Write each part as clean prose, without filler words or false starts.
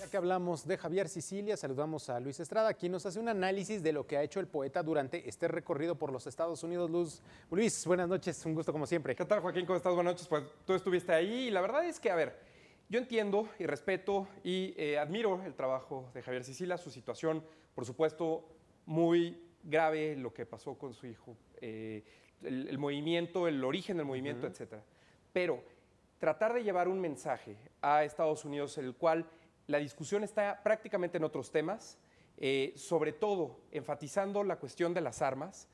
que hablamos de Javier Sicilia, saludamos a Luis Estrada, quien nos hace un análisis de lo que ha hecho el poeta durante este recorrido por los Estados Unidos. Luis, buenas noches, un gusto como siempre. ¿Qué tal, Joaquín? ¿Cómo estás? Buenas noches. Pues tú estuviste ahí y la verdad es que, a ver, yo entiendo y respeto y admiro el trabajo de Javier Sicilia, su situación, por supuesto, muy grave, lo que pasó con su hijo, el movimiento, el origen del movimiento, etcétera. Pero tratar de llevar un mensaje a Estados Unidos, en el cual la discusión está prácticamente en otros temas, sobre todo enfatizando la cuestión de las armas,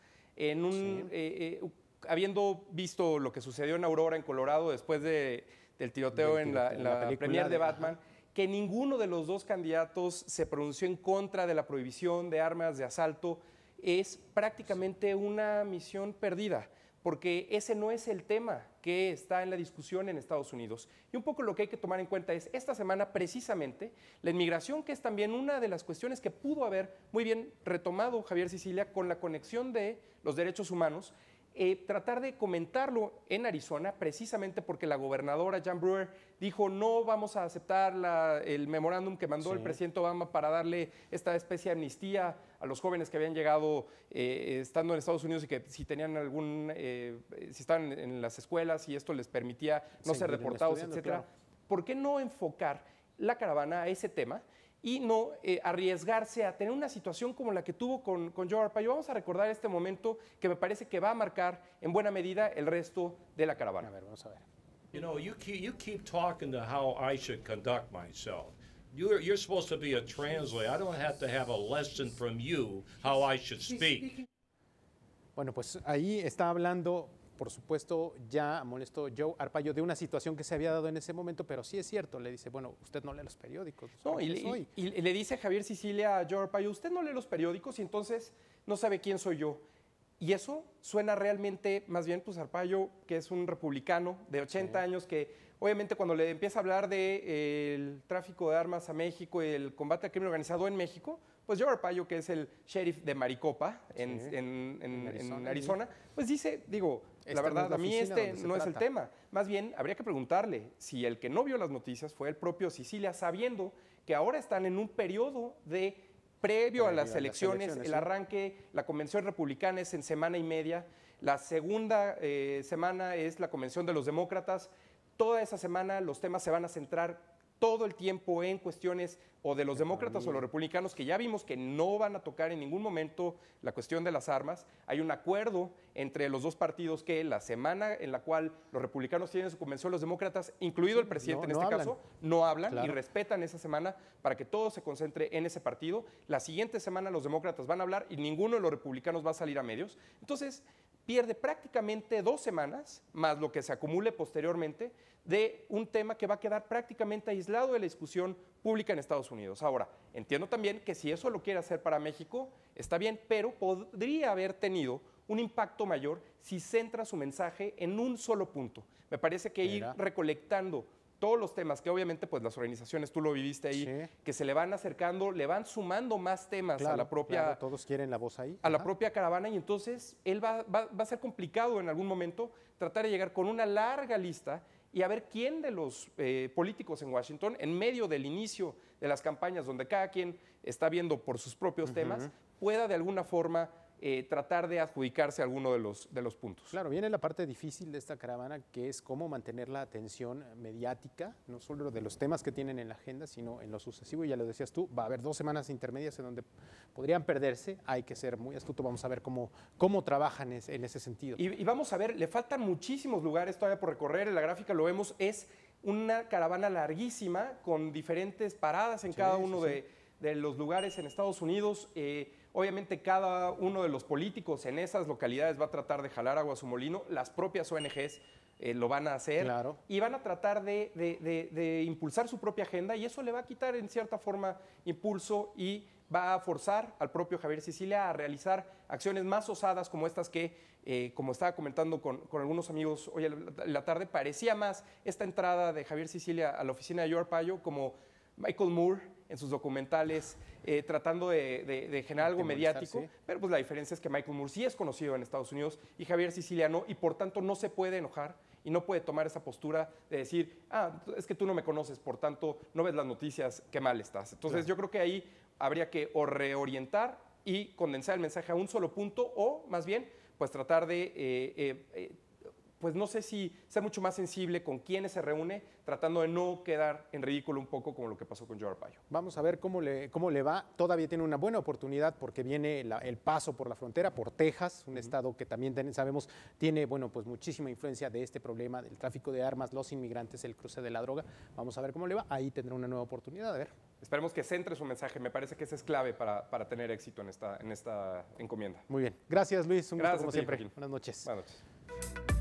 habiendo visto lo que sucedió en Aurora, en Colorado, después del tiroteo en la premier de Batman, que ninguno de los dos candidatos se pronunció en contra de la prohibición de armas de asalto, es prácticamente una misión perdida, porque ese no es el tema que está en la discusión en Estados Unidos. Y un poco lo que hay que tomar en cuenta es, esta semana precisamente, la inmigración, que es también una de las cuestiones que pudo haber muy bien retomado Javier Sicilia con la conexión de los derechos humanos, tratar de comentarlo en Arizona, precisamente porque la gobernadora Jan Brewer dijo no vamos a aceptar el memorándum que mandó el presidente Obama para darle esta especie de amnistía a los jóvenes que habían llegado estando en Estados Unidos y que si tenían si estaban en las escuelas y esto les permitía no ser deportados, etcétera. Claro. ¿Por qué no enfocar la caravana a ese tema y no arriesgarse a tener una situación como la que tuvo con Joe Arpaio? Vamos a recordar este momento que me parece que va a marcar en buena medida el resto de la caravana. A ver, vamos a ver. You know, you keep talking to how I should conduct myself. You're supposed to be a translator. I don't have to have a lesson from you how I should speak. Bueno, pues ahí está hablando, por supuesto, ya molestó Joe Arpaio de una situación que se había dado en ese momento, pero sí es cierto, le dice, bueno, usted no lee los periódicos. No, y le dice Javier Sicilia a Joe Arpaio, usted no lee los periódicos y entonces no sabe quién soy yo. Y eso suena realmente, más bien, pues Arpaio, que es un republicano de 80 años, que obviamente cuando le empieza a hablar del tráfico de armas a México y el combate al crimen organizado en México, pues Joe Arpaio, que es el sheriff de Maricopa en Arizona, pues dice, digo, la verdad, a mí no es el tema. Más bien, habría que preguntarle si el que no vio las noticias fue el propio Sicilia, sabiendo que ahora están en un periodo previo a las elecciones, el arranque, la convención republicana es en semana y media, la segunda semana es la convención de los demócratas, toda esa semana los temas se van a centrar todo el tiempo en cuestiones o de los demócratas o los republicanos, que ya vimos que no van a tocar en ningún momento la cuestión de las armas. Hay un acuerdo entre los dos partidos que la semana en la cual los republicanos tienen su convención, los demócratas, incluido el presidente caso, no hablan y respetan esa semana para que todo se concentre en ese partido. La siguiente semana los demócratas van a hablar y ninguno de los republicanos va a salir a medios. Entonces, pierde prácticamente 2 semanas, más lo que se acumule posteriormente, de un tema que va a quedar prácticamente aislado de la discusión pública en Estados Unidos. Ahora, entiendo también que si eso lo quiere hacer para México, está bien, pero podría haber tenido un impacto mayor si centra su mensaje en un solo punto. Me parece que ir recolectando todos los temas que obviamente pues las organizaciones, tú lo viviste ahí, que se le van acercando, le van sumando más temas a la propia... todos quieren la voz ahí. A la propia caravana, y entonces él va a ser complicado en algún momento tratar de llegar con una larga lista y a ver quién de los políticos en Washington, en medio del inicio de las campañas, donde cada quien está viendo por sus propios temas, pueda de alguna forma tratar de adjudicarse alguno de los puntos. Claro, viene la parte difícil de esta caravana, que es cómo mantener la atención mediática, no solo de los temas que tienen en la agenda, sino en lo sucesivo. Y ya lo decías tú, va a haber 2 semanas intermedias en donde podrían perderse. Hay que ser muy astuto, vamos a ver cómo trabajan en ese sentido. Y vamos a ver, le faltan muchísimos lugares todavía por recorrer. En la gráfica lo vemos, es una caravana larguísima con diferentes paradas en cada uno de los lugares en Estados Unidos. Obviamente cada uno de los políticos en esas localidades va a tratar de jalar agua a su molino, las propias ONGs lo van a hacer y van a tratar de impulsar su propia agenda, y eso le va a quitar en cierta forma impulso y va a forzar al propio Javier Sicilia a realizar acciones más osadas como estas que, como estaba comentando con algunos amigos hoy en la tarde, parecía más esta entrada de Javier Sicilia a la oficina de Joe Arpaio como Michael Moore en sus documentales, tratando de generar algo De molestar, mediático, sí. pero pues la diferencia es que Michael Moore sí es conocido en Estados Unidos y Javier Sicilia no, y por tanto no se puede enojar y no puede tomar esa postura de decir, es que tú no me conoces, por tanto no ves las noticias, qué mal estás. Entonces yo creo que ahí habría que o reorientar y condensar el mensaje a un solo punto o más bien pues tratar de pues no sé si ser mucho más sensible con quienes se reúne, tratando de no quedar en ridículo un poco como lo que pasó con Joe Arpaio. Vamos a ver cómo le va. Todavía tiene una buena oportunidad porque viene el paso por la frontera, por Texas, un estado que también sabemos tiene, bueno, pues muchísima influencia de este problema del tráfico de armas, los inmigrantes, el cruce de la droga. Vamos a ver cómo le va. Ahí tendrá una nueva oportunidad. A ver. Esperemos que centre su mensaje. Me parece que esa es clave para tener éxito en esta encomienda. Muy bien. Gracias, Luis. Un Gracias gusto como a ti, siempre. Joaquín. Buenas noches. Buenas noches.